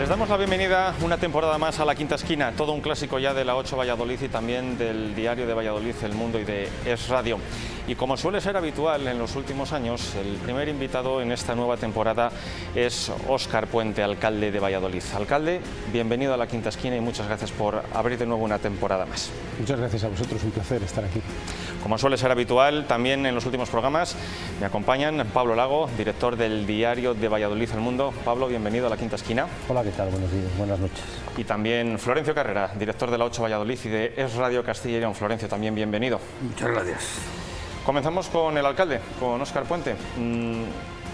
Les damos la bienvenida una temporada más a La Quinta Esquina, todo un clásico ya de la 8 Valladolid y también del diario de Valladolid, El Mundo, y de Es Radio. Y como suele ser habitual en los últimos años, el primer invitado en esta nueva temporada es Óscar Puente, alcalde de Valladolid. Alcalde, bienvenido a La Quinta Esquina y muchas gracias por abrir de nuevo una temporada más. Muchas gracias a vosotros, un placer estar aquí. Como suele ser habitual, también en los últimos programas me acompañan Pablo Lago, director del diario de Valladolid, El Mundo. Pablo, bienvenido a La Quinta Esquina. Hola, ¿qué tal? Buenos días, buenas noches. Y también Florencio Carrera, director de la 8 Valladolid y de Es Radio Castilla y León. Florencio, también bienvenido. Muchas gracias. Comenzamos con el alcalde, con Óscar Puente.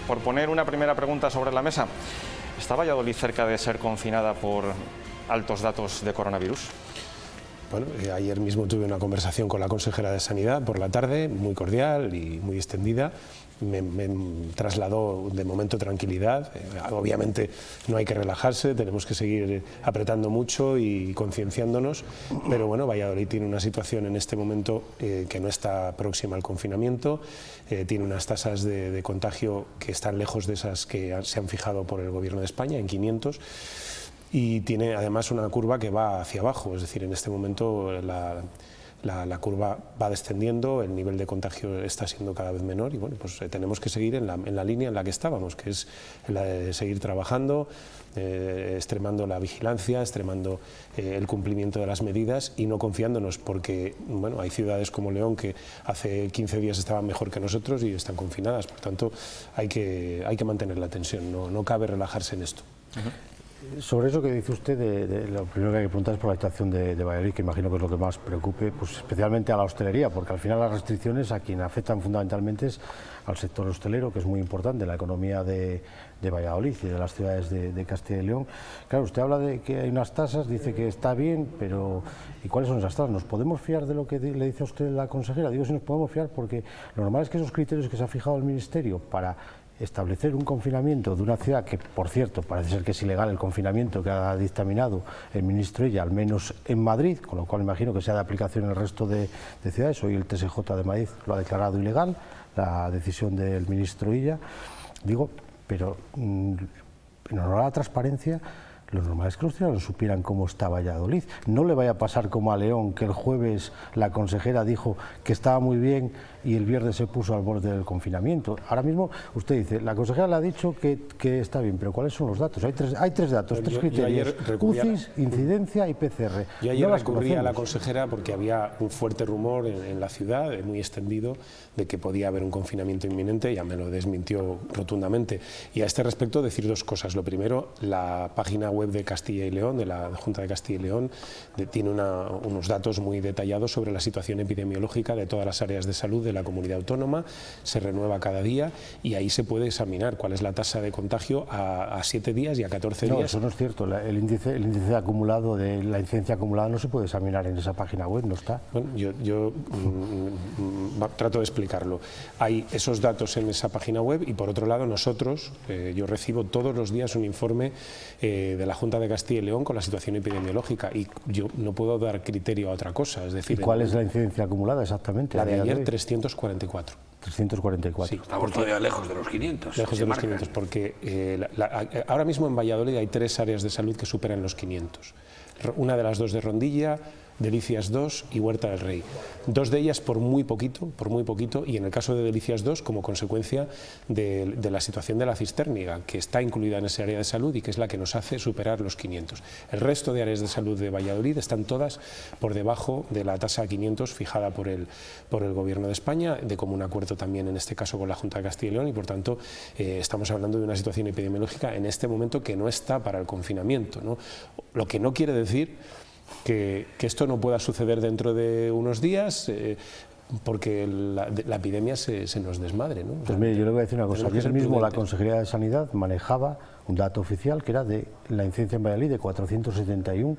Por poner una primera pregunta sobre la mesa, ¿está Valladolid cerca de ser confinada por altos datos de coronavirus? Bueno, ayer mismo tuve una conversación con la consejera de Sanidad por la tarde, muy cordial y muy extendida. Me trasladó de momento tranquilidad. Obviamente no hay que relajarse, tenemos que seguir apretando mucho y concienciándonos, pero bueno, Valladolid tiene una situación en este momento que no está próxima al confinamiento, tiene unas tasas de contagio que están lejos de esas que se han fijado por el Gobierno de España, en 500. Y tiene además una curva que va hacia abajo, es decir, en este momento la curva va descendiendo, el nivel de contagio está siendo cada vez menor y bueno, pues tenemos que seguir en la línea en la que estábamos, que es la de seguir trabajando, extremando la vigilancia, extremando el cumplimiento de las medidas y no confiándonos, porque bueno, hay ciudades como León que hace 15 días estaban mejor que nosotros y están confinadas, por tanto hay que mantener la tensión, no cabe relajarse en esto. Sobre eso que dice usted, lo primero que hay que preguntar es por la situación de Valladolid, que imagino que es lo que más preocupe, pues especialmente a la hostelería, porque al final las restricciones a quien afectan fundamentalmente es al sector hostelero, que es muy importante en la economía de Valladolid y de las ciudades de Castilla y León. Claro, usted habla de que hay unas tasas, dice que está bien, pero ¿y cuáles son esas tasas? ¿Nos podemos fiar de lo que le dice a usted la consejera? Digo si nos podemos fiar porque lo normal es que esos criterios que se ha fijado el Ministerio para establecer un confinamiento de una ciudad que, por cierto, parece ser que es ilegal el confinamiento que ha dictaminado el ministro Illa, al menos en Madrid, con lo cual imagino que sea de aplicación en el resto de ciudades. Hoy el TSJ de Madrid lo ha declarado ilegal, la decisión del ministro Illa. Digo, pero en honor a la transparencia, lo normal es que los ciudadanos supieran cómo está Valladolid. No le vaya a pasar como a León, que el jueves la consejera dijo que estaba muy bien y el viernes se puso al borde del confinamiento. Ahora mismo usted dice, la consejera le ha dicho que está bien, pero ¿cuáles son los datos? Hay tres datos, tres criterios: UCIs, incidencia y PCR. Yo ayer recurrí a la consejera porque había un fuerte rumor en la ciudad, muy extendido, de que podía haber un confinamiento inminente. Ya me lo desmintió rotundamente. Y a este respecto decir dos cosas. Lo primero, la página web de Castilla y León, de la Junta de Castilla y León, tiene unos datos muy detallados sobre la situación epidemiológica de todas las áreas de salud de la comunidad autónoma, se renueva cada día y ahí se puede examinar cuál es la tasa de contagio a 7 días y a 14 días. No, eso no es cierto, el índice acumulado de la incidencia acumulada no se puede examinar en esa página web, no está. Bueno, yo trato de explicarlo. Hay esos datos en esa página web y por otro lado nosotros, yo recibo todos los días un informe de la Junta de Castilla y León con la situación epidemiológica y yo no puedo dar criterio a otra cosa. Es decir, ¿y cuál es la incidencia acumulada exactamente? La de ayer, 344. 344. Sí. Estamos todavía lejos de los 500. Lejos de los 500, porque ahora mismo en Valladolid hay 3 áreas de salud que superan los 500. Una de las 2 de Rondilla, Delicias 2 y Huerta del Rey. 2 de ellas por muy poquito, y en el caso de Delicias 2 como consecuencia de la situación de la Cistérniga, que está incluida en esa área de salud y que es la que nos hace superar los 500. El resto de áreas de salud de Valladolid están todas por debajo de la tasa 500 fijada por el Gobierno de España, de común acuerdo también en este caso con la Junta de Castilla y León, y por tanto estamos hablando de una situación epidemiológica en este momento que no está para el confinamiento, ¿no? Lo que no quiere decir que esto no pueda suceder dentro de unos días, porque la epidemia se nos desmadre, ¿no? Pues mire, yo le voy a decir una cosa. Ayer mismo la Consejería de Sanidad manejaba un dato oficial que era de la incidencia en Valladolid de 471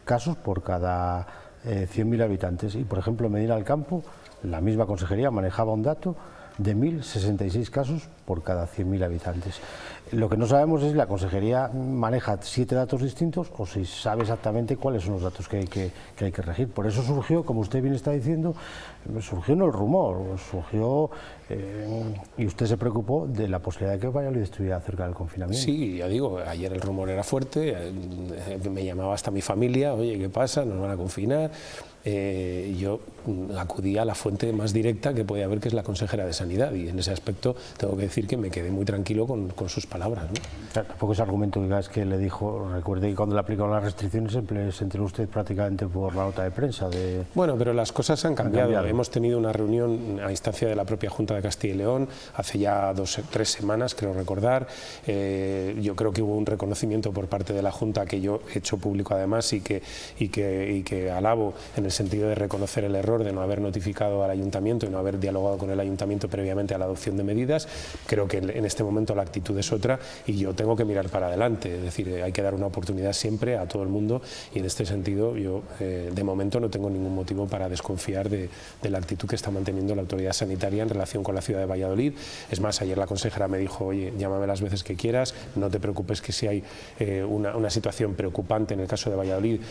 casos por cada 100.000 habitantes. Y, por ejemplo, en Medina del Campo, la misma consejería manejaba un dato de 1.066 casos por cada 100.000 habitantes. Lo que no sabemos es si la consejería maneja 7 datos distintos o si sabe exactamente cuáles son los datos que hay que regir. Por eso surgió, como usted bien está diciendo, surgió no el rumor, surgió y usted se preocupó de la posibilidad de que Valladolid estuviera cerca del confinamiento. Sí, ya digo, ayer el rumor era fuerte, me llamaba hasta mi familia, oye, ¿qué pasa? ¿Nos van a confinar? Yo acudí a la fuente más directa que puede haber, que es la consejera de Sanidad, y en ese aspecto tengo que decir que me quedé muy tranquilo con sus palabras, ¿no? Tampoco ese argumento que le dijo, recuerde que cuando le aplicaron las restricciones se enteró usted prácticamente por la nota de prensa. Bueno, pero las cosas han cambiado. Hemos tenido una reunión a instancia de la propia Junta de Castilla y León hace ya 2 o 3 semanas, creo recordar. Yo creo que hubo un reconocimiento por parte de la Junta, que yo he hecho público además, y que alabo, en el sentido de reconocer el error de no haber notificado al Ayuntamiento y no haber dialogado con el Ayuntamiento previamente a la adopción de medidas. Creo que en este momento la actitud es otra y yo tengo que mirar para adelante, es decir, hay que dar una oportunidad siempre a todo el mundo, y en este sentido yo de momento no tengo ningún motivo para desconfiar de la actitud que está manteniendo la autoridad sanitaria en relación con la ciudad de Valladolid. Es más, ayer la consejera me dijo, oye, llámame las veces que quieras, no te preocupes, que si hay una situación preocupante en el caso de Valladolid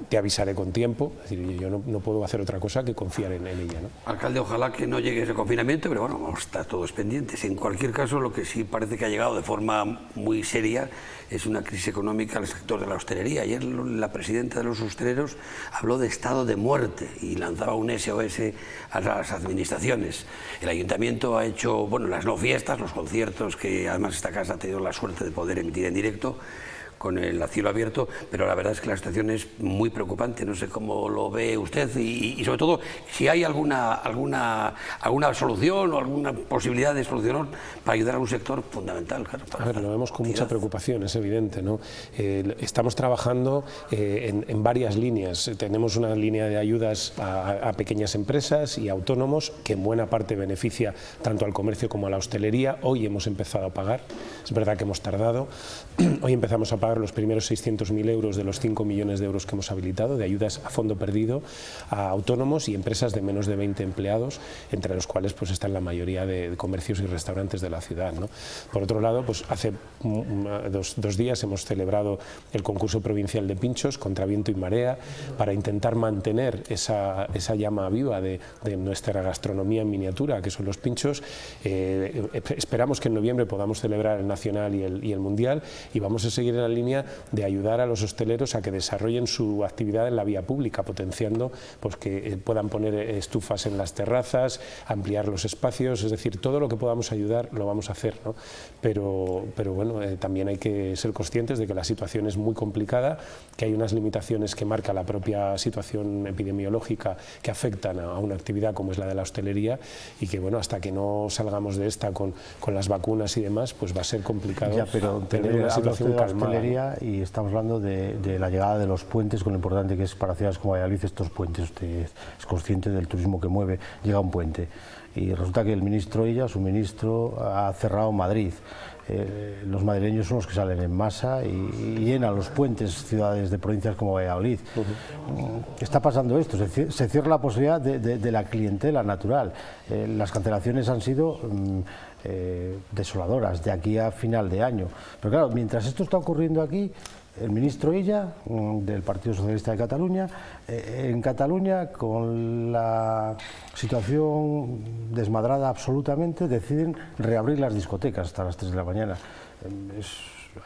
te avisaré con tiempo. Es decir, yo no puedo hacer otra cosa que confiar en ella, ¿no? Alcalde, ojalá que no llegue ese confinamiento, pero bueno, vamos a estar todos pendientes. En cualquier caso, lo que sí parece que ha llegado de forma muy seria es una crisis económica al sector de la hostelería. Ayer la presidenta de los hosteleros habló de estado de muerte y lanzaba un SOS a las administraciones. El Ayuntamiento ha hecho, bueno, las no fiestas, los conciertos, que además esta casa ha tenido la suerte de poder emitir en directo con el cielo abierto, pero la verdad es que la situación es muy preocupante. No sé cómo lo ve usted y sobre todo si hay alguna solución o alguna posibilidad de solución para ayudar a un sector fundamental. Claro, a ver, lo vemos con mucha preocupación, es evidente, ¿no? Estamos trabajando en varias líneas. Tenemos una línea de ayudas a pequeñas empresas y autónomos, que en buena parte beneficia tanto al comercio como a la hostelería. Hoy hemos empezado a pagar, es verdad que hemos tardado. Hoy empezamos a pagar los primeros 600.000 euros de los 5 millones de euros que hemos habilitado de ayudas a fondo perdido a autónomos y empresas de menos de 20 empleados, entre los cuales pues están la mayoría de comercios y restaurantes de la ciudad, ¿no? Por otro lado, pues hace dos días hemos celebrado el concurso provincial de pinchos contra viento y marea para intentar mantener esa llama viva de nuestra gastronomía en miniatura, que son los pinchos. Esperamos que en noviembre podamos celebrar el nacional y el mundial, y vamos a seguir en la línea de ayudar a los hosteleros a que desarrollen su actividad en la vía pública, potenciando pues que puedan poner estufas en las terrazas, ampliar los espacios, es decir, todo lo que podamos ayudar lo vamos a hacer, ¿no? Pero bueno, también hay que ser conscientes de que la situación es muy complicada, que hay unas limitaciones que marca la propia situación epidemiológica que afectan a una actividad como es la de la hostelería, y que bueno, hasta que no salgamos de esta con las vacunas y demás, pues va a ser complicado. Ya, pero tener una situación calmada. Y estamos hablando de la llegada de los puentes, con lo importante que es para ciudades como Valladolid estos puentes. Usted es consciente del turismo que mueve, llega un puente y resulta que el ministro Illa, su ministro, ha cerrado Madrid. Los madrileños son los que salen en masa y llenan los puentes ciudades de provincias como Valladolid. Está pasando esto, se cierra la posibilidad de la clientela natural. Las cancelaciones han sido desoladoras de aquí a final de año. Pero claro, mientras esto está ocurriendo aquí, el ministro Illa, del Partido Socialista de Cataluña, en Cataluña, con la situación desmadrada absolutamente, deciden reabrir las discotecas hasta las 3 de la mañana.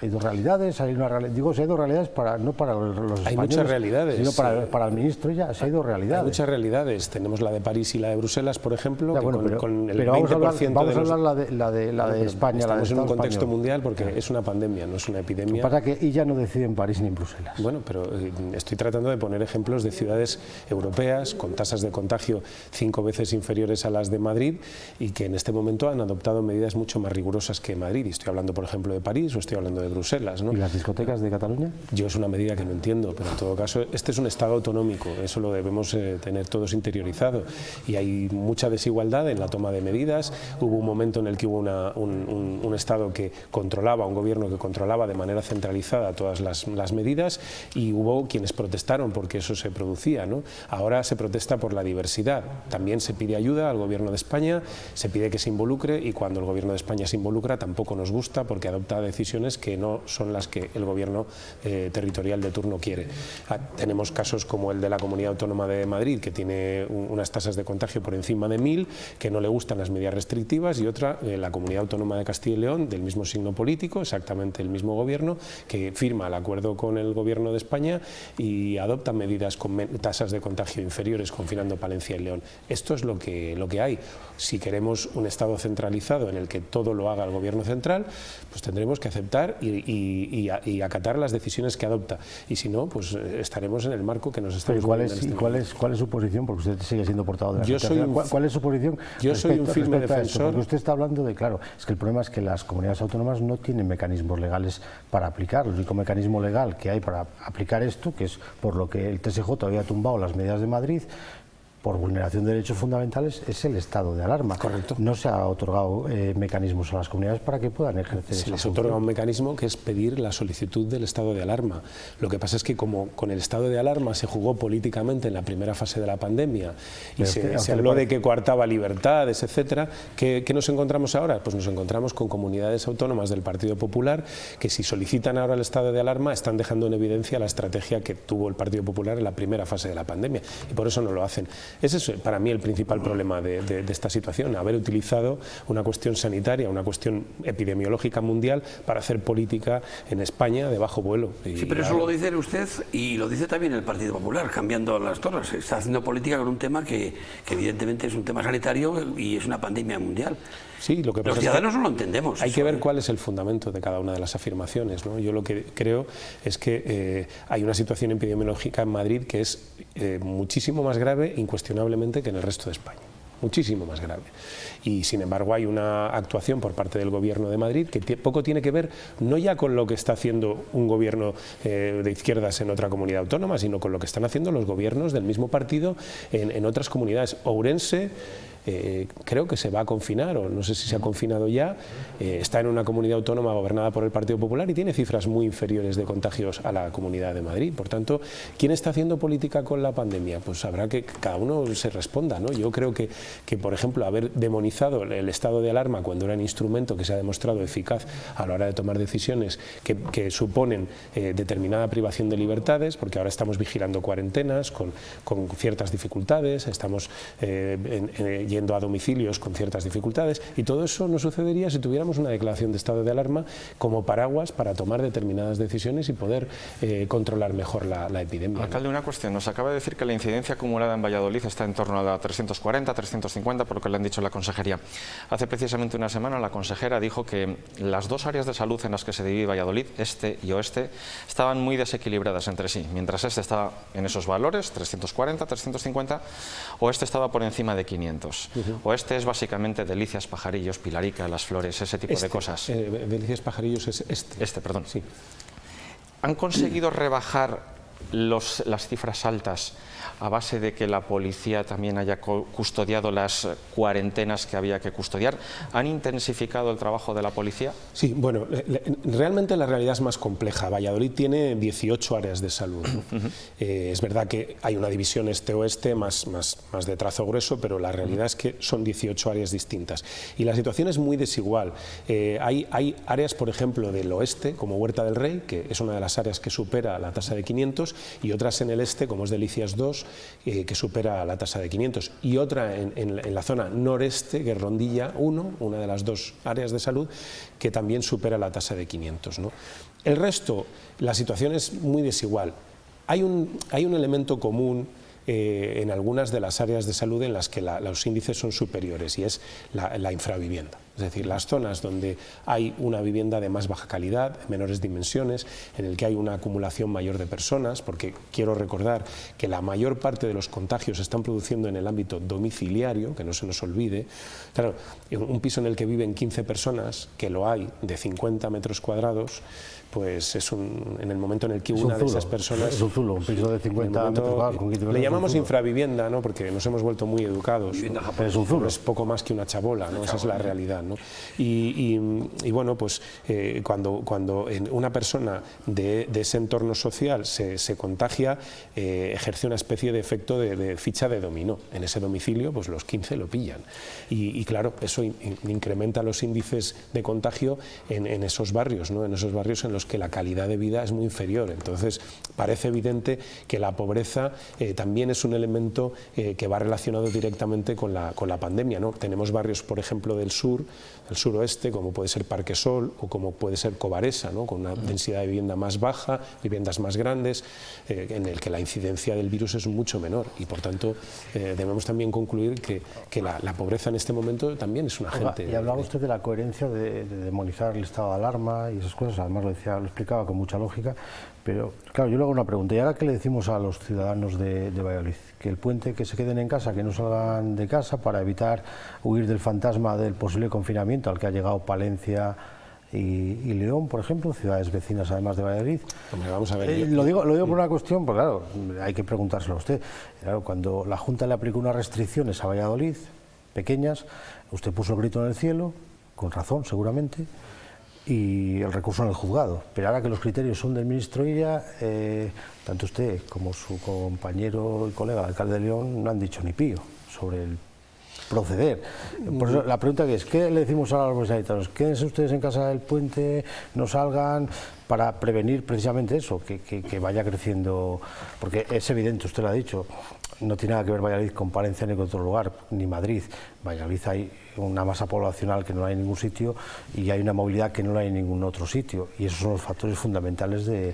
Hay dos realidades, hay dos realidades no para los españoles, hay muchas realidades, sino para el ministro Illa, hay dos realidades. Hay muchas realidades, tenemos la de París y la de Bruselas, por ejemplo, ya, bueno, con el pero 20% vamos a hablar la de España. Estamos en un contexto español. mundial porque es una pandemia, no es una epidemia. Lo que pasa es que Illa no decide en París ni en Bruselas. Bueno, pero estoy tratando de poner ejemplos de ciudades europeas con tasas de contagio 5 veces inferiores a las de Madrid y que en este momento han adoptado medidas mucho más rigurosas que Madrid. Y estoy hablando, por ejemplo, de París o estoy hablando viniendo de Bruselas, ¿no? ¿Y las discotecas de Cataluña? Yo es una medida que no entiendo, pero en todo caso, este es un Estado autonómico, eso lo debemos tener todos interiorizado, y hay mucha desigualdad en la toma de medidas. Hubo un momento en el que hubo un Estado que controlaba, un gobierno que controlaba de manera centralizada todas las medidas, y hubo quienes protestaron porque eso se producía, ¿no? Ahora se protesta por la diversidad, también se pide ayuda al Gobierno de España, se pide que se involucre, y cuando el Gobierno de España se involucra tampoco nos gusta porque adopta decisiones que no son las que el Gobierno territorial de turno quiere. Tenemos casos como el de la Comunidad Autónoma de Madrid, que tiene unas tasas de contagio por encima de 1000, que no le gustan las medidas restrictivas, y otra, la Comunidad Autónoma de Castilla y León, del mismo signo político, exactamente el mismo gobierno, que firma el acuerdo con el Gobierno de España y adopta medidas con tasas de contagio inferiores, confinando Palencia y León. Esto es lo que hay. Si queremos un Estado centralizado en el que todo lo haga el Gobierno central, pues tendremos que aceptar y acatar las decisiones que adopta, y si no, pues estaremos en el marco que nos estamos moviendo. ¿Cuál es su posición? Porque usted sigue siendo portavoz de la Secretaría. ¿Cuál es su posición? Yo soy un firme defensor. Porque usted está hablando de, claro, es que el problema es que las comunidades autónomas no tienen mecanismos legales para aplicarlo. El único mecanismo legal que hay para aplicar esto, que es por lo que el TSJ había tumbado las medidas de Madrid, por vulneración de derechos fundamentales, es el estado de alarma. Correcto. No se ha otorgado mecanismos a las comunidades para que puedan ejercer esa función. Se les otorga un mecanismo que es pedir la solicitud del estado de alarma. Lo que pasa es que como con el estado de alarma se jugó políticamente en la primera fase de la pandemia y se habló de que coartaba libertades, etcétera, ¿qué nos encontramos ahora? Pues nos encontramos con comunidades autónomas del Partido Popular que, si solicitan ahora el estado de alarma, están dejando en evidencia la estrategia que tuvo el Partido Popular en la primera fase de la pandemia, y por eso no lo hacen. Ese es para mí el principal problema de esta situación, haber utilizado una cuestión sanitaria, una cuestión epidemiológica mundial para hacer política en España de bajo vuelo. Sí, pero eso lo dice usted y lo dice también el Partido Popular, cambiando las tornas. Está haciendo política con un tema que evidentemente es un tema sanitario y es una pandemia mundial. Sí, lo que pasa los ciudadanos no lo entendemos. Hay que ver cuál es el fundamento de cada una de las afirmaciones, ¿no? Yo lo que creo es que hay una situación epidemiológica en Madrid que es muchísimo más grave, incuestionablemente, que en el resto de España. Muchísimo más grave. Y sin embargo hay una actuación por parte del Gobierno de Madrid que poco tiene que ver no ya con lo que está haciendo un gobierno de izquierdas en otra comunidad autónoma, sino con lo que están haciendo los gobiernos del mismo partido en otras comunidades. Ourense creo que se va a confinar, o no sé si se ha confinado ya, está en una comunidad autónoma gobernada por el Partido Popular y tiene cifras muy inferiores de contagios a la Comunidad de Madrid. Por tanto, ¿quién está haciendo política con la pandemia? Pues habrá que cada uno se responda, ¿no? Yo creo que por ejemplo, haber demonizado el estado de alarma cuando era un instrumento que se ha demostrado eficaz a la hora de tomar decisiones que suponen determinada privación de libertades, porque ahora estamos vigilando cuarentenas con ciertas dificultades, estamos yendo a domicilios con ciertas dificultades, y todo eso no sucedería si tuviéramos una declaración de estado de alarma como paraguas para tomar determinadas decisiones y poder controlar mejor la epidemia. Alcalde, una cuestión. Nos acaba de decir que la incidencia acumulada en Valladolid está en torno a la 340, 350, por lo que le han dicho la consejería. Hace precisamente una semana la consejera dijo que las dos áreas de salud en las que se divide Valladolid, este y oeste, estaban muy desequilibradas entre sí. Mientras este estaba en esos valores, 340, 350, oeste estaba por encima de 500. Oeste es básicamente Delicias, Pajarillos, Pilarica, Las Flores, ese tipo de cosas. Delicias, Pajarillos es este. Perdón. Sí. ¿Han conseguido rebajar las cifras altas a base de que la policía también haya custodiado las cuarentenas que había que custodiar? ¿Han intensificado el trabajo de la policía? Sí, bueno, realmente la realidad es más compleja. Valladolid tiene 18 áreas de salud, ¿no? Es verdad que hay una división este-oeste más de trazo grueso, pero la realidad es que son 18 áreas distintas. Y la situación es muy desigual. Hay áreas, por ejemplo, del oeste, como Huerta del Rey, que es una de las áreas que supera la tasa de 500, y otras en el este, como es Delicias 2, que supera la tasa de 500, y otra en la zona noreste, que es Rondilla 1, una de las dos áreas de salud, que también supera la tasa de 500, ¿no? El resto, la situación es muy desigual. Hay un elemento común en algunas de las áreas de salud en las que los índices son superiores, y es la infravivienda. Es decir, las zonas donde hay una vivienda de más baja calidad, menores dimensiones, en el que hay una acumulación mayor de personas, porque quiero recordar que la mayor parte de los contagios se están produciendo en el ámbito domiciliario, que no se nos olvide. Claro, un piso en el que viven 15 personas, que lo hay, de 50 metros cuadrados, pues es en el momento en el que una de esas personas... Es un zulo, un piso de 50 metros cuadrados con 15 metros. Le llamamos infravivienda, ¿no? Porque nos hemos vuelto muy educados, ¿no? Pero es un zulo. Es poco más que una chabola, ¿no? Esa es la realidad, ¿no? Y bueno, pues cuando una persona de ese entorno social se contagia, ejerce una especie de efecto de ficha de dominó. En ese domicilio, pues los 15 lo pillan. Y claro, eso incrementa los índices de contagio en esos barrios, ¿no? En esos barrios en los que la calidad de vida es muy inferior. Entonces, parece evidente que la pobreza también es un elemento que va relacionado directamente con la pandemia, ¿no? Tenemos barrios, por ejemplo, del suroeste, como puede ser Parque Sol o como puede ser Covaresa, ¿no? Con una densidad de vivienda más baja, viviendas más grandes, en el que la incidencia del virus es mucho menor y, por tanto, debemos también concluir que la pobreza en este momento también es un agente. Y hablaba usted de la coherencia de demonizar el estado de alarma y esas cosas, además lo explicaba con mucha lógica, pero claro, yo le hago una pregunta, ¿y ahora qué le decimos a los ciudadanos de Valladolid? Que el puente, que se queden en casa, que no salgan de casa para evitar huir del fantasma del posible confinamiento al que ha llegado Palencia y León, por ejemplo, ciudades vecinas además de Valladolid. Hombre, vamos a ver, lo digo por una cuestión, porque claro, hay que preguntárselo a usted. Claro, cuando la Junta le aplicó unas restricciones a Valladolid, pequeñas, usted puso el grito en el cielo, con razón seguramente, y el recurso en el juzgado. Pero ahora que los criterios son del ministro Illa, tanto usted como su compañero y colega, el alcalde de León, no han dicho ni pío sobre el proceder. Por eso, la pregunta que es, ¿qué le decimos ahora a los sanitarios? Quédense ustedes en casa del puente, no salgan, para prevenir precisamente eso, que vaya creciendo, porque es evidente, usted lo ha dicho, no tiene nada que ver Valladolid con Palencia ni con otro lugar, ni Madrid. Valladolid hay una masa poblacional que no hay en ningún sitio y hay una movilidad que no hay en ningún otro sitio, y esos son los factores fundamentales de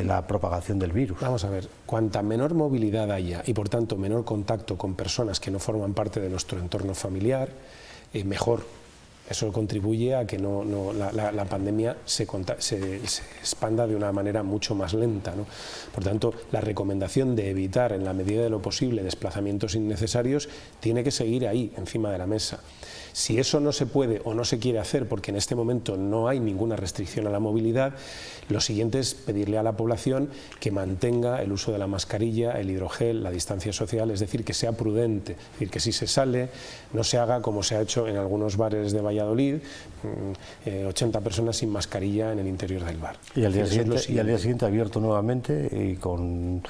la propagación del virus. Vamos a ver, cuanta menor movilidad haya y por tanto menor contacto con personas que no forman parte de nuestro entorno familiar, mejor. Eso contribuye a que la pandemia se expanda de una manera mucho más lenta, ¿no? Por tanto, la recomendación de evitar en la medida de lo posible desplazamientos innecesarios tiene que seguir ahí, encima de la mesa. Si eso no se puede o no se quiere hacer, porque en este momento no hay ninguna restricción a la movilidad, lo siguiente es pedirle a la población que mantenga el uso de la mascarilla, el hidrogel, la distancia social, es decir, que sea prudente, es decir, que si se sale no se haga como se ha hecho en algunos bares de Valladolid, 80 personas sin mascarilla en el interior del bar. Y al día siguiente abierto nuevamente y con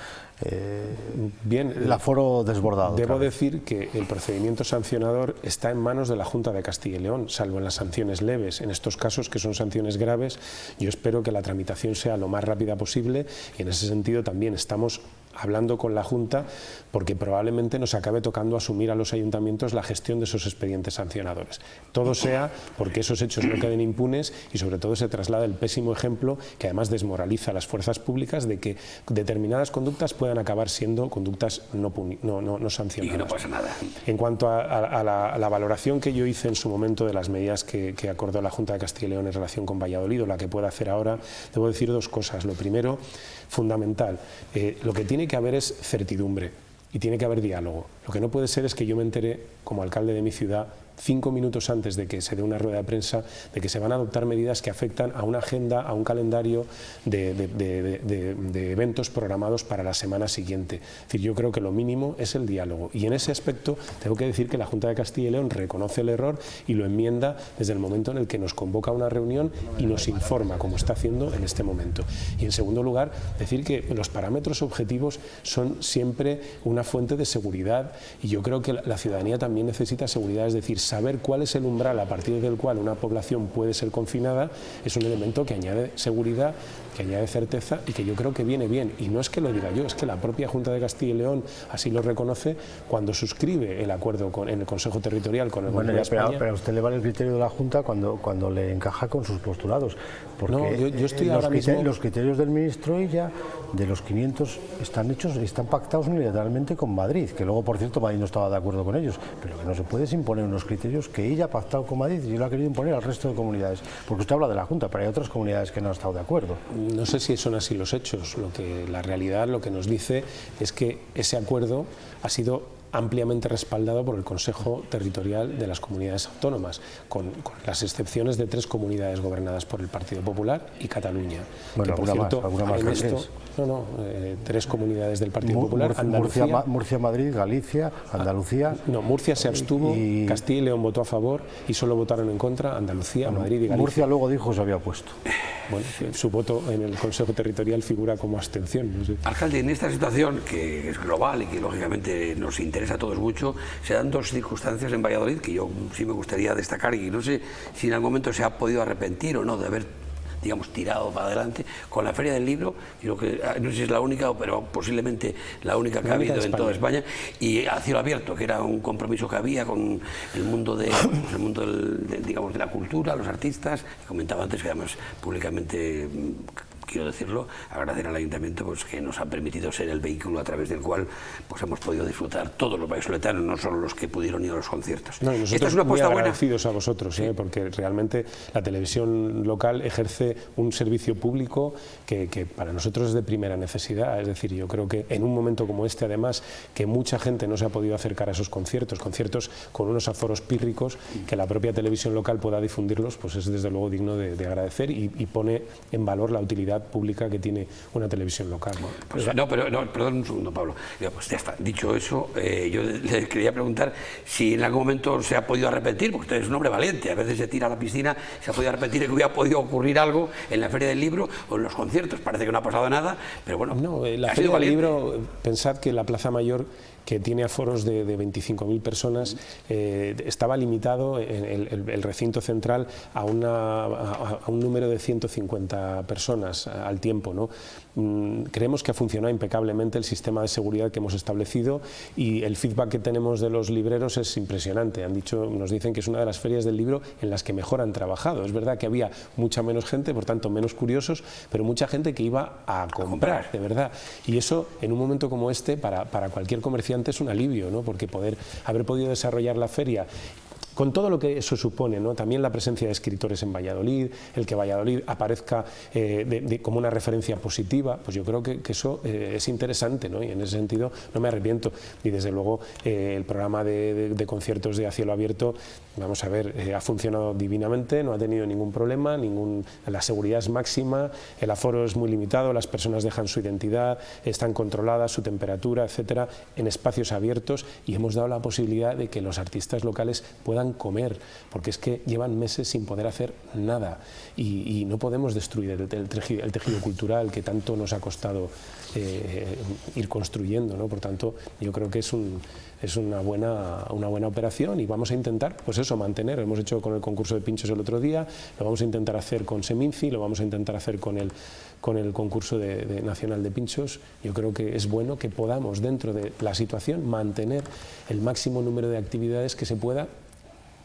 bien, el aforo desbordado. Debo decir que el procedimiento sancionador está en manos de la Junta de Castilla y León, salvo en las sanciones leves. En estos casos, que son sanciones graves, yo espero que la tramitación sea lo más rápida posible, y en ese sentido también estamos hablando con la Junta, porque probablemente nos acabe tocando asumir a los ayuntamientos la gestión de esos expedientes sancionadores. Todo sea porque esos hechos no queden impunes y sobre todo se traslada el pésimo ejemplo, que además desmoraliza a las fuerzas públicas, de que determinadas conductas puedan acabar siendo conductas no sancionadas. Y que no pasa nada. En cuanto a la valoración que yo hice en su momento de las medidas que acordó la Junta de Castilla y León en relación con Valladolid, o la que pueda hacer ahora, debo decir dos cosas. Lo primero, fundamental, lo que tiene que haber es certidumbre y tiene que haber diálogo. Lo que no puede ser es que yo me entere, como alcalde de mi ciudad, 5 minutos antes de que se dé una rueda de prensa, de que se van a adoptar medidas que afectan a una agenda, a un calendario de eventos programados para la semana siguiente. Es decir, yo creo que lo mínimo es el diálogo, y en ese aspecto tengo que decir que la Junta de Castilla y León reconoce el error y lo enmienda desde el momento en el que nos convoca a una reunión y nos informa, como está haciendo en este momento. Y en segundo lugar, decir que los parámetros objetivos son siempre una fuente de seguridad, y yo creo que la ciudadanía también necesita seguridad, es decir, saber cuál es el umbral a partir del cual una población puede ser confinada es un elemento que añade seguridad, que añade certeza, y que yo creo que viene bien. Y no es que lo diga yo, es que la propia Junta de Castilla y León así lo reconoce cuando suscribe el acuerdo en el Consejo Territorial con el Gobierno de España. Pero a usted le vale el criterio de la Junta cuando le encaja con sus postulados. Porque no, yo estoy ahora mismo... Los criterios del ministro Illa, de los 500, están pactados unilateralmente con Madrid, que luego, por cierto, Madrid no estaba de acuerdo con ellos, pero que no se puede imponer unos criterios criterios que ella ha pactado con Madrid y lo ha querido imponer al resto de comunidades. Porque usted habla de la Junta, pero hay otras comunidades que no han estado de acuerdo. No sé si son así los hechos. La realidad lo que nos dice es que ese acuerdo ha sido ampliamente respaldado por el Consejo Territorial de las Comunidades Autónomas, con las excepciones de 3 comunidades gobernadas por el Partido Popular y Cataluña. Bueno, que, por cierto, alguna más que 3. 3 comunidades del Partido Popular. Andalucía, Murcia, Madrid, Galicia, Andalucía. No, Murcia se abstuvo, Castilla y León votó a favor y solo votaron en contra Andalucía, Madrid y Galicia. Murcia luego dijo que se había opuesto. Bueno, su voto en el Consejo Territorial figura como abstención. No sé. Alcalde, en esta situación que es global y que lógicamente nos interesa a todos mucho, se dan 2 circunstancias en Valladolid que yo sí me gustaría destacar y no sé si en algún momento se ha podido arrepentir o no de haber, digamos, tirado para adelante con la Feria del Libro, y lo que no sé si es la única, pero posiblemente la única que ha habido en toda España, y a cielo abierto, que era un compromiso que había con el mundo digamos, de la cultura, los artistas. Comentaba antes que además públicamente, quiero decirlo, agradecer al Ayuntamiento pues, que nos ha permitido ser el vehículo a través del cual pues, hemos podido disfrutar todos los vallisoletanos, no solo los que pudieron ir a los conciertos. No, y nosotros esta es una apuesta muy buena. agradecidos a vosotros, sí, porque realmente la televisión local ejerce un servicio público que para nosotros es de primera necesidad. Es decir, yo creo que en un momento como este, además, que mucha gente no se ha podido acercar a esos conciertos con unos aforos pírricos, que la propia televisión local pueda difundirlos, pues es desde luego digno de agradecer y pone en valor la utilidad pública que tiene una televisión local. Pues, perdón un segundo, Pablo. Pues ya está. Dicho eso, yo le quería preguntar si en algún momento se ha podido arrepentir, porque usted es un hombre valiente, a veces se tira a la piscina, se ha podido arrepentir de que hubiera podido ocurrir algo en la Feria del Libro o en los conciertos. Parece que no ha pasado nada, pero bueno. No, la Feria del Libro, pensad que la Plaza Mayor, que tiene aforos de 25.000 personas, estaba limitado en el recinto central a un número de 150 personas al tiempo, ¿no? Creemos que ha funcionado impecablemente el sistema de seguridad que hemos establecido y el feedback que tenemos de los libreros es impresionante. Nos dicen que es una de las ferias del libro en las que mejor han trabajado. Es verdad que había mucha menos gente, por tanto menos curiosos, pero mucha gente que iba a comprar, de verdad. Y eso, en un momento como este, para cualquier comerciante es un alivio, ¿no? Porque haber podido desarrollar la feria con todo lo que eso supone, ¿no? También la presencia de escritores en Valladolid, el que Valladolid aparezca como una referencia positiva, pues yo creo que eso es interesante, ¿no? Y en ese sentido no me arrepiento. Y desde luego el programa de conciertos de A Cielo Abierto, vamos a ver, ha funcionado divinamente, no ha tenido ningún problema, la seguridad es máxima, el aforo es muy limitado, las personas dejan su identidad, están controladas, su temperatura, etcétera, en espacios abiertos, y hemos dado la posibilidad de que los artistas locales puedan comer, porque es que llevan meses sin poder hacer nada y no podemos destruir el tejido cultural que tanto nos ha costado ir construyendo, ¿no? Por tanto, yo creo que es una buena operación y vamos a intentar, pues eso, mantener. Lo hemos hecho con el concurso de pinchos el otro día, lo vamos a intentar hacer con Seminci, lo vamos a intentar hacer con el concurso nacional de pinchos. Yo creo que es bueno que podamos, dentro de la situación, mantener el máximo número de actividades que se pueda,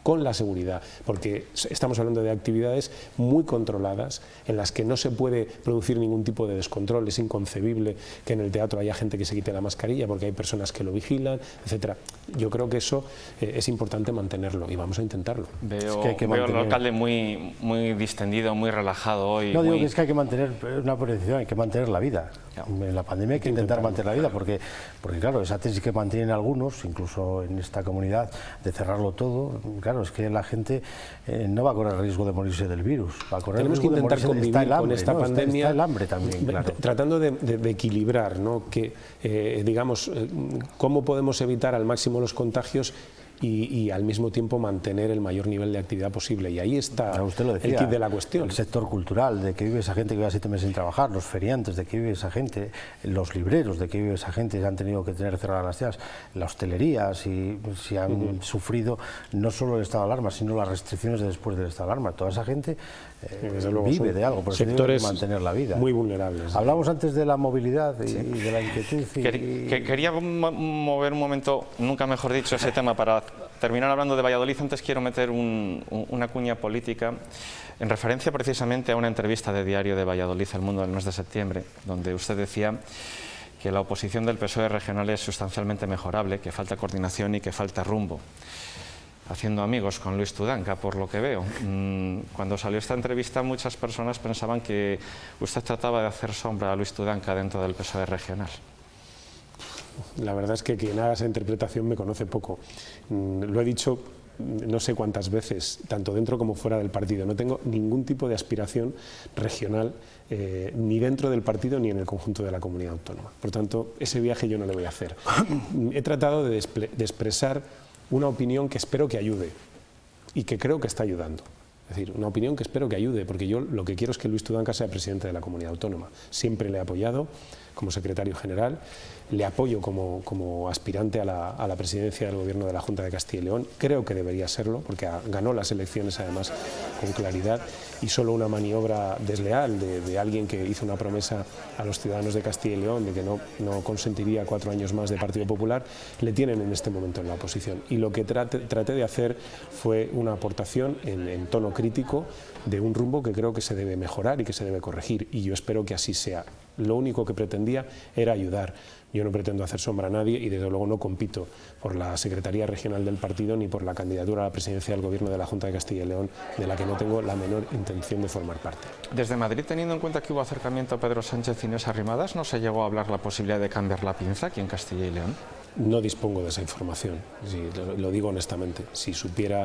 con la seguridad, porque estamos hablando de actividades muy controladas en las que no se puede producir ningún tipo de descontrol. Es inconcebible que en el teatro haya gente que se quite la mascarilla porque hay personas que lo vigilan, etcétera. Yo creo que eso es importante mantenerlo y vamos a intentarlo. Veo al alcalde muy distendido, muy relajado hoy. No, digo que es que hay que mantener una posición, hay que mantener la vida. En la pandemia hay que intentar mantener la vida, porque claro, esa tesis que mantienen algunos, incluso en esta comunidad, de cerrarlo todo, claro, es que la gente no va a correr el riesgo de morirse del virus, va a correr Tenemos el riesgo que intentar de morirse, convivir el hambre, con esta pandemia, está el hambre también, claro. Tratando de equilibrar, ¿no? Que, digamos, cómo podemos evitar al máximo los contagios y al mismo tiempo mantener el mayor nivel de actividad posible. Y ahí está usted lo decía, el kit de la cuestión. El sector cultural, de que vive esa gente que lleva 7 meses sin trabajar, los feriantes, de que vive esa gente, los libreros, de que vive esa gente que han tenido que tener cerradas las tiendas, la hostelería, si han sufrido no solo el estado de alarma, sino las restricciones de después del estado de alarma. Toda esa gente vive de algo, por eso tiene que mantener la vida. Muy vulnerables. Hablamos antes de la movilidad y de la inquietud. Quería mover un momento, nunca mejor dicho, ese tema para terminar hablando de Valladolid. Antes quiero meter una cuña política en referencia precisamente a una entrevista de Diario de Valladolid, El Mundo, del mes de septiembre, donde usted decía que la oposición del PSOE regional es sustancialmente mejorable, que falta coordinación y que falta rumbo. haciendo amigos con Luis Tudanca, por lo que veo. Cuando salió esta entrevista, muchas personas pensaban que usted trataba de hacer sombra a Luis Tudanca dentro del PSOE regional. La verdad es que quien haga esa interpretación me conoce poco. Lo he dicho no sé cuántas veces, tanto dentro como fuera del partido. No tengo ningún tipo de aspiración regional, ni dentro del partido ni en el conjunto de la comunidad autónoma. Por tanto, ese viaje yo no lo voy a hacer. He tratado de expresar una opinión que espero que ayude y que creo que está ayudando. Es decir, una opinión que espero que ayude, porque yo lo que quiero es que Luis Tudanca sea presidente de la comunidad autónoma. Siempre le he apoyado como secretario general, le apoyo como aspirante a la presidencia del Gobierno de la Junta de Castilla y León. Creo que debería serlo, porque ganó las elecciones además con claridad, y solo una maniobra desleal de alguien que hizo una promesa a los ciudadanos de Castilla y León de que no consentiría 4 años más de Partido Popular, le tienen en este momento en la oposición. Y lo que traté de hacer fue una aportación en tono crítico de un rumbo que creo que se debe mejorar y que se debe corregir, y yo espero que así sea. Lo único que pretendía era ayudar. Yo no pretendo hacer sombra a nadie y desde luego no compito por la Secretaría Regional del partido ni por la candidatura a la presidencia del Gobierno de la Junta de Castilla y León, de la que no tengo la menor intención de formar parte. Desde Madrid, teniendo en cuenta que hubo acercamiento a Pedro Sánchez y Inés Arrimadas, ¿no se llegó a hablar la posibilidad de cambiar la pinza aquí en Castilla y León? No dispongo de esa información, sí, lo digo honestamente. Si supiera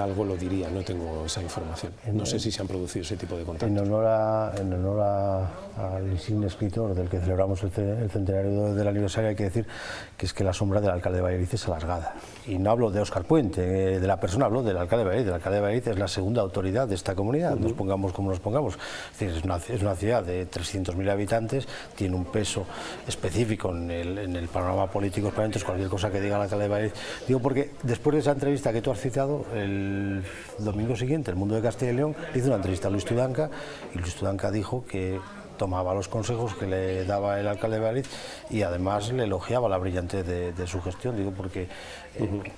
algo lo diría, no tengo esa información. No sé si se han producido ese tipo de contactos. En honor al insigne escritor del que celebramos el centenario del aniversario, hay que decir que es que la sombra del alcalde de Valladolid es alargada. Y no hablo de Óscar Puente, de la persona, hablo del alcalde de Valladolid. El alcalde de Valladolid es la segunda autoridad de esta comunidad, nos pongamos como nos pongamos. Es decir, es una ciudad de 300.000 habitantes, tiene un peso específico en el panorama político español, entonces cualquier cosa que diga el alcalde de Valladolid. Digo porque después de esa entrevista que tú has citado, el domingo siguiente, El Mundo de Castilla y León hizo una entrevista a Luis Tudanca, y Luis Tudanca dijo que tomaba los consejos que le daba el alcalde de Valladolid y además le elogiaba la brillantez de su gestión. Digo porque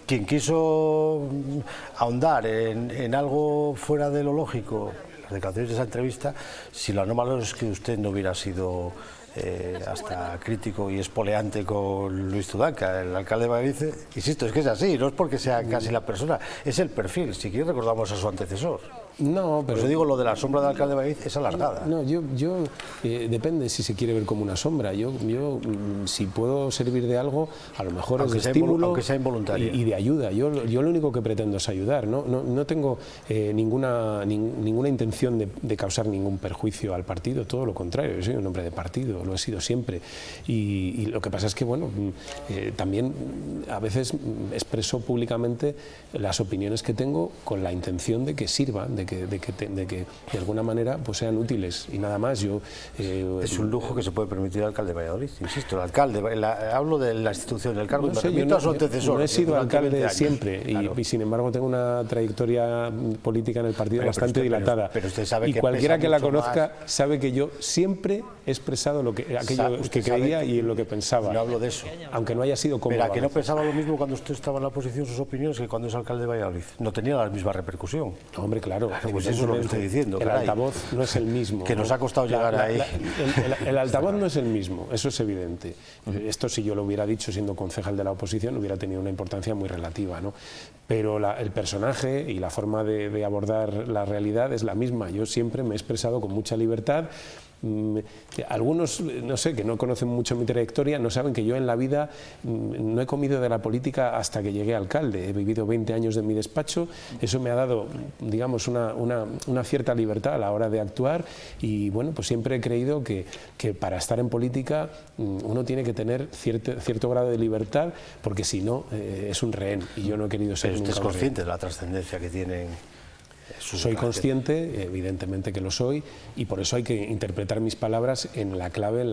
quien quiso ahondar en algo fuera de lo lógico, las declaraciones de esa entrevista, si lo anómalo es que usted no hubiera sido hasta crítico y espoleante con Luis Tudanca, el alcalde de Valladolid. Insisto, es que es así, no es porque sea casi la persona, es el perfil. Si quieres recordamos a su antecesor. No, pero yo digo, lo de la sombra del alcalde de Valladolid es alargada. No, yo depende si se quiere ver como una sombra. Yo si puedo servir de algo, a lo mejor es de estímulo, aunque sea involuntario, y de ayuda. Yo lo único que pretendo es ayudar. No tengo ninguna intención de causar ningún perjuicio al partido, todo lo contrario. Yo soy un hombre de partido, lo he sido siempre. Y lo que pasa es que, bueno, también a veces expreso públicamente las opiniones que tengo con la intención de que sirvan, de que de alguna manera pues sean útiles y nada más. Es un lujo que se puede permitir al alcalde de Valladolid, insisto, el alcalde, hablo de la institución del cargo, no y me sé, remito a su antecesor. No he sido alcalde siempre, claro. y sin embargo tengo una trayectoria política en el partido bastante dilatada. Pero usted sabe y que cualquiera que la mucho conozca más. Sabe que yo siempre he expresado aquello que creía y en lo que pensaba. No hablo de eso. Aunque no haya sido cómodo. Pero que no pensaba lo mismo cuando usted estaba en la oposición, sus opiniones, que cuando es alcalde de Valladolid. No tenía la misma repercusión. No, hombre, claro. Pues eso es lo que estoy diciendo. El altavoz no es el mismo. Que nos ha costado llegar ahí. El altavoz no es el mismo, eso es evidente. Esto, si yo lo hubiera dicho siendo concejal de la oposición, hubiera tenido una importancia muy relativa, ¿no? Pero el personaje y la forma de abordar la realidad es la misma. Yo siempre me he expresado con mucha libertad. Algunos, no sé, que no conocen mucho mi trayectoria, no saben que yo en la vida no he comido de la política hasta que llegué a alcalde. He vivido 20 años de mi despacho, eso me ha dado, digamos, una cierta libertad a la hora de actuar, y bueno, pues siempre he creído que para estar en política uno tiene que tener cierto grado de libertad, porque si no es un rehén, y yo no he querido ser. Pero usted es consciente de la trascendencia que tienen. Soy consciente, evidentemente que lo soy, y por eso hay que interpretar mis palabras en la clave en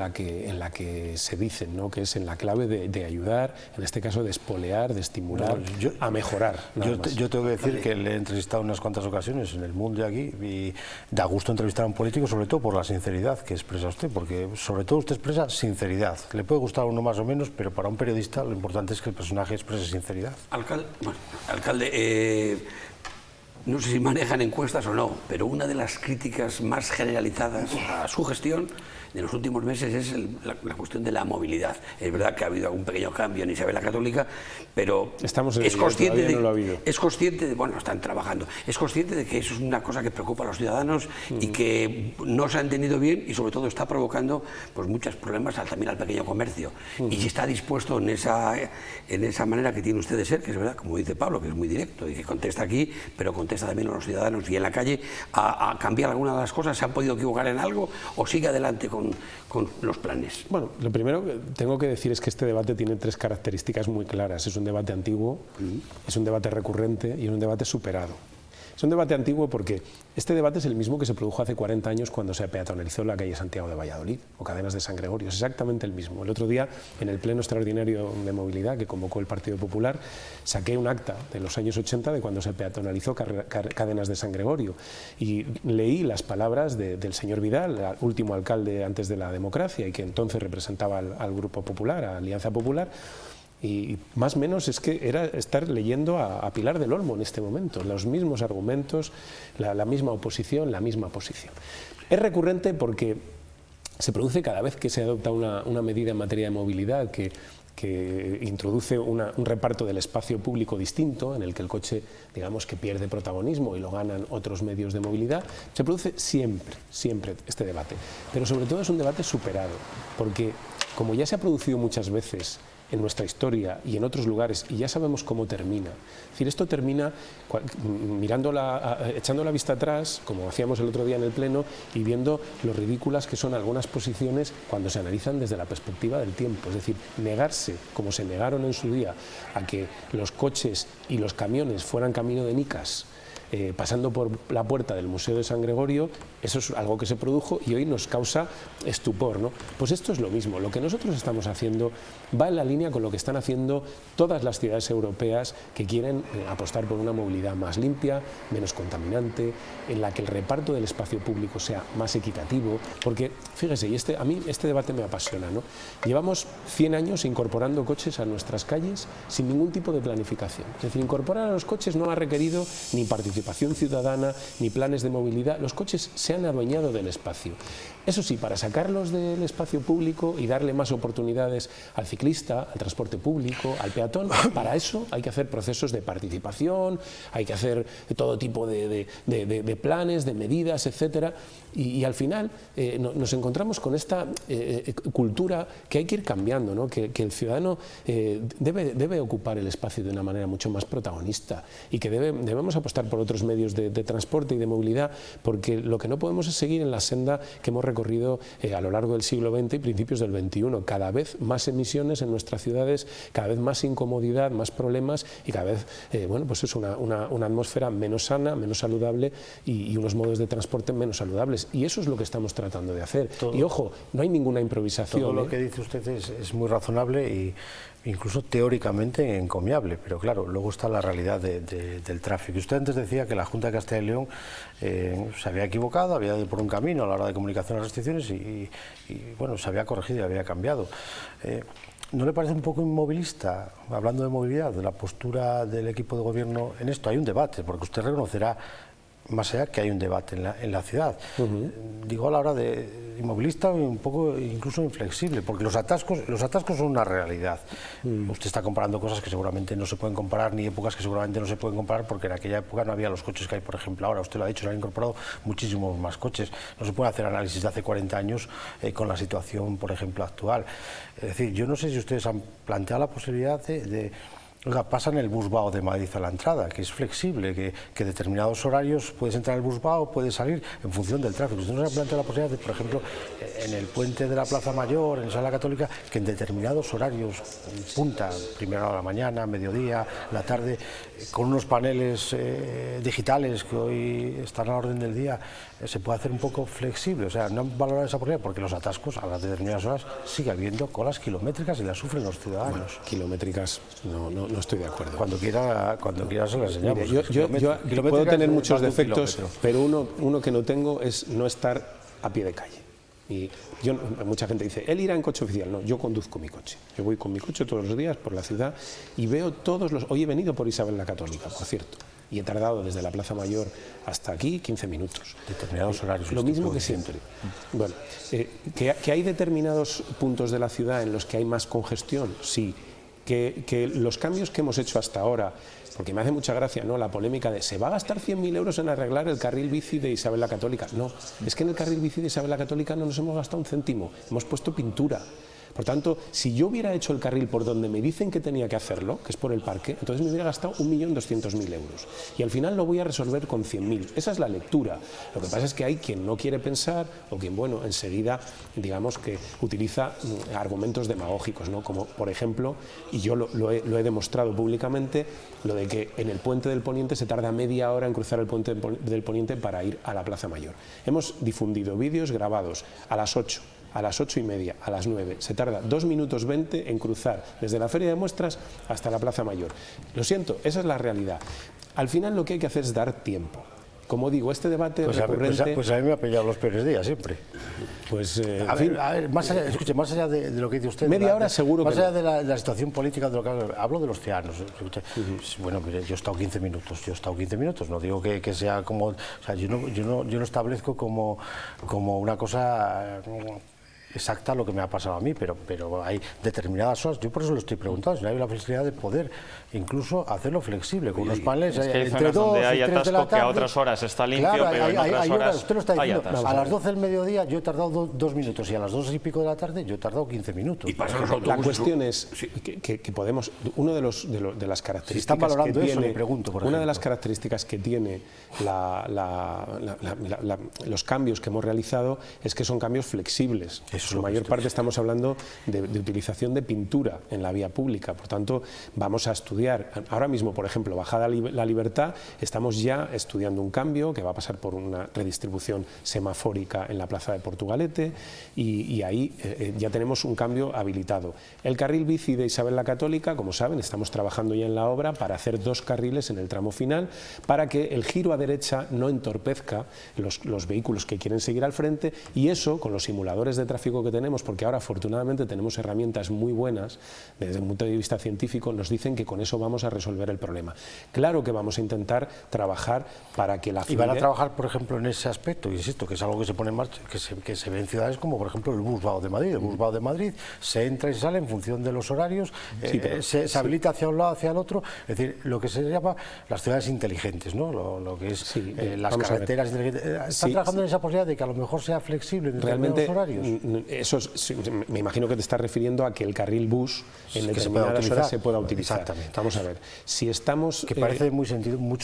la que se dicen, ¿no? Que es en la clave de ayudar, en este caso de espolear, de estimular, a mejorar. Yo tengo que decir que le he entrevistado unas cuantas ocasiones en El Mundo aquí, y da gusto entrevistar a un político, sobre todo por la sinceridad que expresa usted, porque sobre todo usted expresa sinceridad. Le puede gustar a uno más o menos, pero para un periodista lo importante es que el personaje exprese sinceridad. Alcalde, no sé si manejan encuestas o no, pero una de las críticas más generalizadas a su gestión de los últimos meses es la cuestión de la movilidad. Es verdad que ha habido algún pequeño cambio en Isabel la Católica, pero es consciente de, bueno, están trabajando, es consciente de que eso es una cosa que preocupa a los ciudadanos y que no se ha entendido bien y sobre todo está provocando pues muchos problemas también al pequeño comercio. Y si está dispuesto en esa manera que tiene usted de ser, que es verdad, como dice Pablo, que es muy directo y que contesta aquí, pero contesta también a los ciudadanos y en la calle, a cambiar alguna de las cosas, ¿se han podido equivocar en algo o sigue adelante con los planes? Bueno, lo primero que tengo que decir es que este debate tiene tres características muy claras. Es un debate antiguo, es un debate recurrente y es un debate superado. Es un debate antiguo porque este debate es el mismo que se produjo hace 40 años cuando se peatonalizó la calle Santiago de Valladolid o Cadenas de San Gregorio. Es exactamente el mismo. El otro día, en el pleno extraordinario de movilidad que convocó el Partido Popular, saqué un acta de los años 80 de cuando se peatonalizó Cadenas de San Gregorio y leí las palabras del señor Vidal, el último alcalde antes de la democracia y que entonces representaba al Grupo Popular, a Alianza Popular. Y más o menos es que era estar leyendo a Pilar del Olmo en este momento, los mismos argumentos, la misma oposición, la misma posición. Es recurrente porque se produce cada vez que se adopta una medida en materia de movilidad que introduce un reparto del espacio público distinto, en el que el coche, digamos, que pierde protagonismo y lo ganan otros medios de movilidad. Se produce siempre este debate, pero sobre todo es un debate superado, porque como ya se ha producido muchas veces en nuestra historia y en otros lugares, y ya sabemos cómo termina. Es decir, esto termina echando la vista atrás, como hacíamos el otro día en el Pleno, y viendo lo ridículas que son algunas posiciones cuando se analizan desde la perspectiva del tiempo. Es decir, negarse, como se negaron en su día, a que los coches y los camiones fueran camino de Nicas, pasando por la puerta del Museo de San Gregorio, eso es algo que se produjo y hoy nos causa estupor, ¿no? Pues esto es lo mismo. Lo que nosotros estamos haciendo va en la línea con lo que están haciendo todas las ciudades europeas que quieren apostar por una movilidad más limpia, menos contaminante, en la que el reparto del espacio público sea más equitativo, porque, fíjese, y a mí este debate me apasiona, ¿no? Llevamos 100 años incorporando coches a nuestras calles sin ningún tipo de planificación. Es decir, incorporar a los coches no ha requerido ni participación ciudadana, ni planes de movilidad. Los coches se han adueñado del espacio. Eso sí, para sacarlos del espacio público y darle más oportunidades al ciclista, al transporte público, al peatón, para eso hay que hacer procesos de participación, hay que hacer todo tipo de planes, de medidas, etcétera. Y al final nos encontramos con esta cultura que hay que ir cambiando, ¿no? Que el ciudadano debe ocupar el espacio de una manera mucho más protagonista y que debemos apostar por otros medios de transporte y de movilidad, porque lo que no podemos es seguir en la senda que hemos recorrido a lo largo del siglo XX y principios del XXI. Cada vez más emisiones en nuestras ciudades, cada vez más incomodidad, más problemas y cada vez bueno, pues es una atmósfera menos sana, menos saludable y unos modos de transporte menos saludables. Y eso es lo que estamos tratando de hacer. Y ojo, no hay ninguna improvisación. Todo lo que dice usted es muy razonable y incluso teóricamente encomiable, pero claro, luego está la realidad del tráfico. Usted antes decía que la Junta de Castilla y León se había equivocado, había ido por un camino a la hora de comunicación de las restricciones y bueno, se había corregido y había cambiado. ¿No le parece un poco inmovilista, hablando de movilidad, de la postura del equipo de gobierno en esto? Hay un debate, porque usted reconocerá más allá que hay un debate en la ciudad. Digo a la hora de inmovilista un poco incluso inflexible, porque los atascos son una realidad. Usted está comparando cosas que seguramente no se pueden comparar, ni épocas que seguramente no se pueden comparar, porque en aquella época no había los coches que hay, por ejemplo, ahora. Usted lo ha dicho, se han incorporado muchísimos más coches. No se puede hacer análisis de hace 40 años con la situación, por ejemplo, actual. Es decir, yo no sé si ustedes han planteado la posibilidad de oiga, pasa en el Busbao de Madrid a la entrada, que es flexible, que determinados horarios puedes entrar al Busbao, puedes salir en función del tráfico. ¿Usted no se ha planteado la posibilidad de, por ejemplo, en el puente de la Plaza Mayor, en Sala Católica, que en determinados horarios, punta, primera hora de la mañana, mediodía, la tarde, con unos paneles digitales que hoy están a la orden del día, se puede hacer un poco flexible? O sea, no valorar esa posibilidad, porque los atascos a las determinadas horas sigue habiendo colas kilométricas y las sufren los ciudadanos. Bueno, kilométricas no estoy de acuerdo. Cuando quiera se las enseñamos. Mire, yo puedo tener muchos defectos, pero uno que no tengo es no estar a pie de calle. Y mucha gente dice, él irá en coche oficial. No, yo conduzco mi coche. Yo voy con mi coche todos los días por la ciudad y veo hoy he venido por Isabel la Católica, por cierto. y he tardado desde la Plaza Mayor hasta aquí 15 minutos. Determinados horarios. Lo mismo que siempre. Bueno, que hay determinados puntos de la ciudad en los que hay más congestión, sí. Que los cambios que hemos hecho hasta ahora, porque me hace mucha gracia, ¿no?, la polémica de ¿se va a gastar 100.000 euros en arreglar el carril bici de Isabel la Católica? No, es que en el carril bici de Isabel la Católica no nos hemos gastado un céntimo, hemos puesto pintura. Por tanto, si yo hubiera hecho el carril por donde me dicen que tenía que hacerlo, que es por el parque, entonces me hubiera gastado 1.200.000 euros. Y al final lo voy a resolver con 100.000. Esa es la lectura. Lo que pasa es que hay quien no quiere pensar o quien, bueno, enseguida, digamos que utiliza argumentos demagógicos, ¿no? Como, por ejemplo, y yo lo he demostrado públicamente, lo de que en el Puente del Poniente se tarda media hora en cruzar el Puente del Poniente para ir a la Plaza Mayor. Hemos difundido vídeos grabados a las 8. A las 8:30, a las 9, se tarda 2 minutos 20 en cruzar desde la Feria de Muestras hasta la Plaza Mayor. Lo siento, esa es la realidad. Al final lo que hay que hacer es dar tiempo. Como digo, este debate recurrente... Pues a mí me ha pillado los peores días siempre. Pues, a ver, más allá, escuche, más allá de lo que dice usted... Media hora seguro más que allá no. de la situación política, de lo que hablo de los ciudadanos. Bueno, mire, yo he estado 15 minutos, no digo que sea como... O sea, yo no establezco como una cosa... exacta lo que me ha pasado a mí, pero hay determinadas horas, yo por eso lo estoy preguntando, si no hay la flexibilidad de poder incluso hacerlo flexible, con unos paneles es que hay entre 2 donde y hay 3 de la atasco tarde. que a otras horas está limpio, claro, pero en otras horas usted lo está hay diciendo, atasco. a las 12 del mediodía yo he tardado 2 minutos y a las 2 y pico de la tarde yo he tardado 15 minutos. Y pasan los autobuses. La cuestión es que podemos, una de las características si están valorando que eso, tiene, le pregunto, por una ejemplo. de las características que tiene los cambios que hemos realizado es que son cambios flexibles. En su mayor parte estamos hablando de utilización de pintura en la vía pública, por tanto vamos a estudiar. Ahora mismo, por ejemplo, Bajada la Libertad, estamos ya estudiando un cambio que va a pasar por una redistribución semafórica en la Plaza de Portugalete y ahí ya tenemos un cambio habilitado. El carril bici de Isabel la Católica, como saben, estamos trabajando ya en la obra para hacer 2 carriles en el tramo final para que el giro a derecha no entorpezca los vehículos que quieren seguir al frente, y eso con los simuladores de tráfico que tenemos, porque ahora afortunadamente tenemos herramientas muy buenas desde un punto de vista científico, nos dicen que con eso vamos a resolver el problema. Claro que vamos a intentar trabajar para que la fluidez... Y van a trabajar, por ejemplo, en ese aspecto, insisto, que es algo que se pone en marcha, que se ve en ciudades como, por ejemplo, el Bus-Vao de Madrid. El Bus-Vao de Madrid se entra y se sale en función de los horarios, se habilita hacia un lado, hacia el otro, es decir, lo que se llama las ciudades inteligentes, ¿no? Lo que es las carreteras inteligentes. ¿Están trabajando en esa posibilidad de que a lo mejor sea flexible en determinados horarios? Eso me imagino que te estás refiriendo a que el carril bus en determinadas horas se pueda utilizar. Exactamente. Vamos a ver, si estamos... Que parece mucho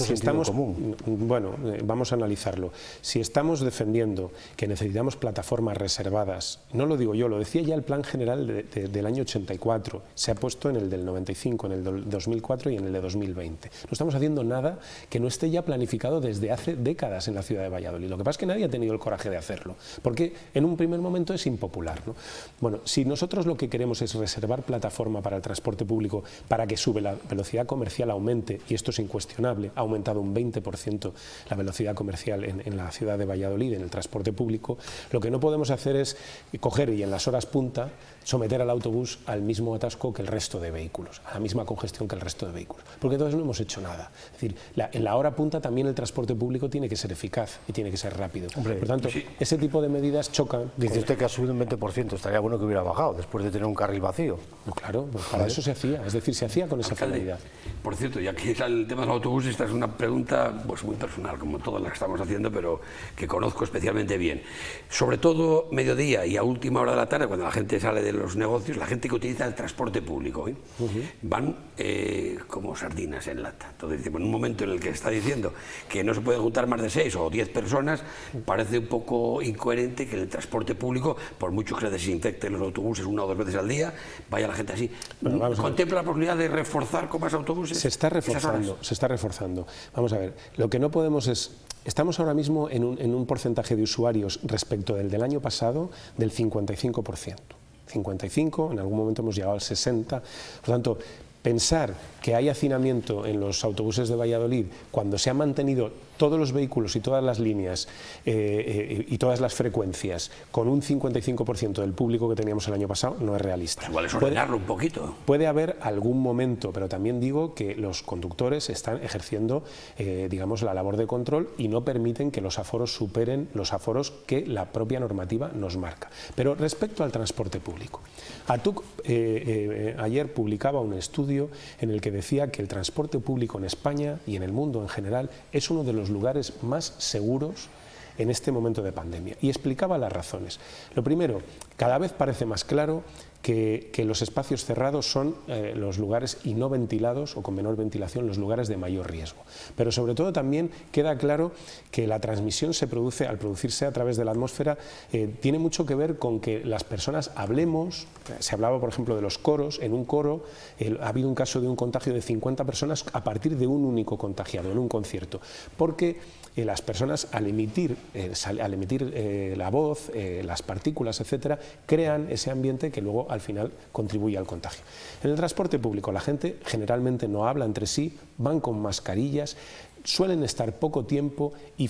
sentido común. Bueno, vamos a analizarlo. Si estamos defendiendo que necesitamos plataformas reservadas, no lo digo yo, lo decía ya el Plan General del año 84, se ha puesto en el del 95, en el del 2004 y en el de 2020. No estamos haciendo nada que no esté ya planificado desde hace décadas en la ciudad de Valladolid. Lo que pasa es que nadie ha tenido el coraje de hacerlo, porque en un primer momento es impopular, ¿no? Bueno, si nosotros lo que queremos es reservar plataforma para el transporte público para que la velocidad comercial aumente, y esto es incuestionable, ha aumentado un 20% la velocidad comercial en la ciudad de Valladolid, en el transporte público, lo que no podemos hacer es coger y en las horas punta someter al autobús al mismo atasco que el resto de vehículos, a la misma congestión que el resto de vehículos, porque entonces no hemos hecho nada. Es decir, en la hora punta también el transporte público tiene que ser eficaz y tiene que ser rápido. Hombre, por tanto, ese tipo de medidas chocan. Dice usted que ha subido un 20%, estaría bueno que hubiera bajado después de tener un carril vacío. No, claro, pues para eso se hacía, es decir, se hacía con esa finalidad. Por cierto, ya que es el tema del autobús, esta es una pregunta pues muy personal, como todas las que estamos haciendo, pero que conozco especialmente bien. Sobre todo mediodía y a última hora de la tarde, cuando la gente sale de los negocios, la gente que utiliza el transporte público, van como sardinas en lata. Entonces, en un momento en el que está diciendo que no se puede juntar más de 6 o 10 personas, parece un poco incoherente que en el transporte público, por mucho que se desinfecten los autobuses 1 o 2 veces al día, vaya la gente así. Bueno, ¿contempla la posibilidad de reforzar con más autobuses? Se está reforzando. Vamos a ver, lo que no podemos es... Estamos ahora mismo en un porcentaje de usuarios respecto del año pasado del 55%. 55, en algún momento hemos llegado al 60%. Por lo tanto, pensar que hay hacinamiento en los autobuses de Valladolid cuando se ha mantenido todos los vehículos y todas las líneas y todas las frecuencias con un 55% del público que teníamos el año pasado no es realista. Pues igual es ordenarlo un poquito. Puede haber algún momento, pero también digo que los conductores están ejerciendo, digamos, la labor de control y no permiten que los aforos superen los aforos que la propia normativa nos marca. Pero respecto al transporte público, ATUC ayer publicaba un estudio en el que decía que el transporte público en España y en el mundo en general es uno de los lugares más seguros en este momento de pandemia, y explicaba las razones. Lo primero, cada vez parece más claro que los espacios cerrados son los lugares y no ventilados o con menor ventilación los lugares de mayor riesgo. Pero sobre todo también queda claro que la transmisión se produce, al producirse a través de la atmósfera, tiene mucho que ver con que las personas hablemos. Se hablaba, por ejemplo, de los coros. En un coro ha habido un caso de un contagio de 50 personas a partir de un único contagiado en un concierto, porque las personas al emitir la voz, las partículas, etcétera, crean ese ambiente que luego al final contribuye al contagio. En el transporte público la gente generalmente no habla entre sí, van con mascarillas, suelen estar poco tiempo y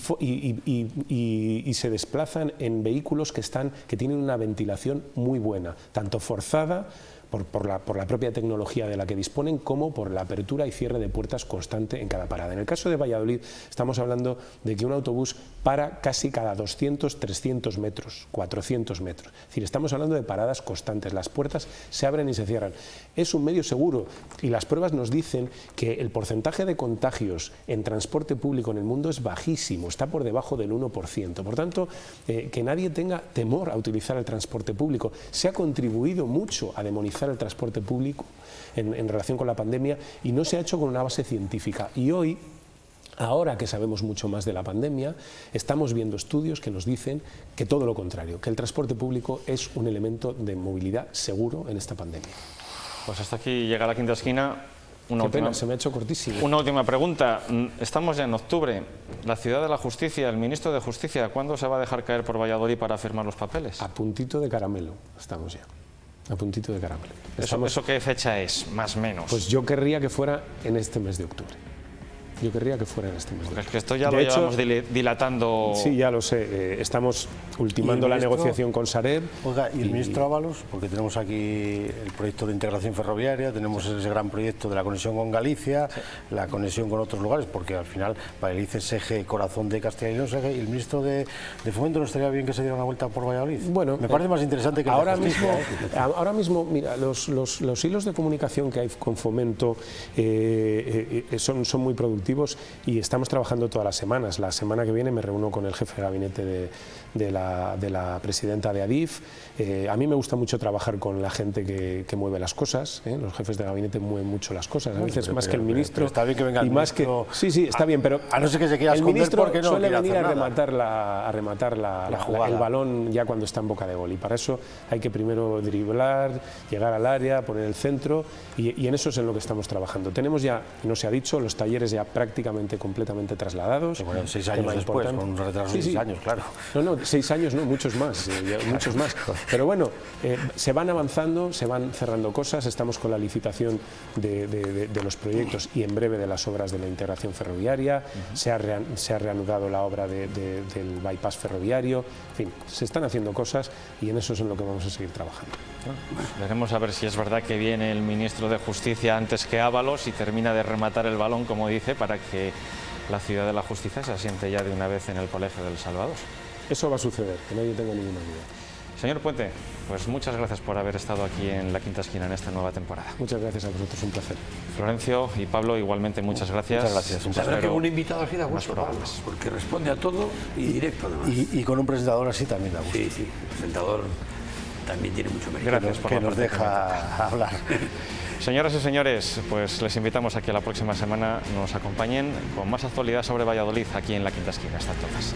se desplazan en vehículos que tienen una ventilación muy buena, tanto forzada por la propia tecnología de la que disponen, como por la apertura y cierre de puertas constante en cada parada. En el caso de Valladolid estamos hablando de que un autobús para casi cada 200, 300 metros, 400 metros. Es decir, estamos hablando de paradas constantes, las puertas se abren y se cierran. Es un medio seguro y las pruebas nos dicen que el porcentaje de contagios en transporte público en el mundo es bajísimo, está por debajo del 1%. Por tanto, que nadie tenga temor a utilizar el transporte público. Se ha contribuido mucho a demonizar el transporte público en relación con la pandemia y no se ha hecho con una base científica. Y hoy, ahora que sabemos mucho más de la pandemia, estamos viendo estudios que nos dicen que todo lo contrario, que el transporte público es un elemento de movilidad seguro en esta pandemia. Pues hasta aquí llega la quinta esquina. Qué pena, se me ha hecho cortísimo. Una última pregunta. Estamos ya en octubre. La ciudad de la justicia, el ministro de Justicia, ¿cuándo se va a dejar caer por Valladolid para firmar los papeles? A puntito de caramelo estamos ya. A puntito de caramelo. ¿Eso qué fecha es, más o menos? Pues yo querría que fuera en este mes de octubre. Yo querría que fuera en este mes de octubre. Es que esto ya lo llevamos dilatando. Sí, ya lo sé. Estamos ultimando la negociación con Sareb. Oiga, ¿y el ministro Ábalos? Porque tenemos aquí el proyecto de integración ferroviaria, tenemos ese gran proyecto de la conexión con Galicia, la conexión con otros lugares, porque al final Valladolid es eje, corazón de Castilla y León, ¿y el ministro de Fomento no estaría bien que se diera una vuelta por Valladolid? Bueno, me parece más interesante que ahora mismo, mira, los hilos de comunicación que hay con Fomento son muy productivos y estamos trabajando todas las semanas. La semana que viene me reúno con el jefe de gabinete de la presidenta de Adif. A mí me gusta mucho trabajar con la gente que mueve las cosas. Los jefes de gabinete mueven mucho las cosas, a veces más que el ministro. Está bien que venga el ministro. Sí, está bien, pero a no ser que se quiera esconder, el ministro porque no suele quiere venir a rematar el balón ya cuando está en boca de gol, y para eso hay que primero driblar, llegar al área, poner el centro, y en eso es en lo que estamos trabajando. Tenemos ya, no se ha dicho, los talleres ya prácticamente completamente trasladados. Bueno, 6 años después, con un retraso de 6 años, claro. No, 6 años no, muchos más, muchos más. Pero bueno, se van avanzando, se van cerrando cosas, estamos con la licitación de los proyectos y en breve de las obras de la integración ferroviaria, se ha reanudado la obra del bypass ferroviario, en fin, se están haciendo cosas y en eso es en lo que vamos a seguir trabajando. Pues veremos a ver si es verdad que viene el ministro de Justicia antes que Ábalos y termina de rematar el balón, como dice, para que la ciudad de la justicia se asiente ya de una vez en el Colegio del Salvador. Eso va a suceder, que nadie tenga ninguna duda. Señor Puente, pues muchas gracias por haber estado aquí en La Quinta Esquina en esta nueva temporada. Muchas gracias a vosotros, un placer. Florencio y Pablo, igualmente muchas gracias. Muchas gracias. Un placer. Que un invitado así da gusto, porque responde a todo y directo además. Y con un presentador así también da gusto. Sí, el presentador también tiene mucho mérito. Gracias por que nos deja hablar. Señoras y señores, pues les invitamos a que la próxima semana nos acompañen con más actualidad sobre Valladolid aquí en La Quinta Esquina. Hasta entonces.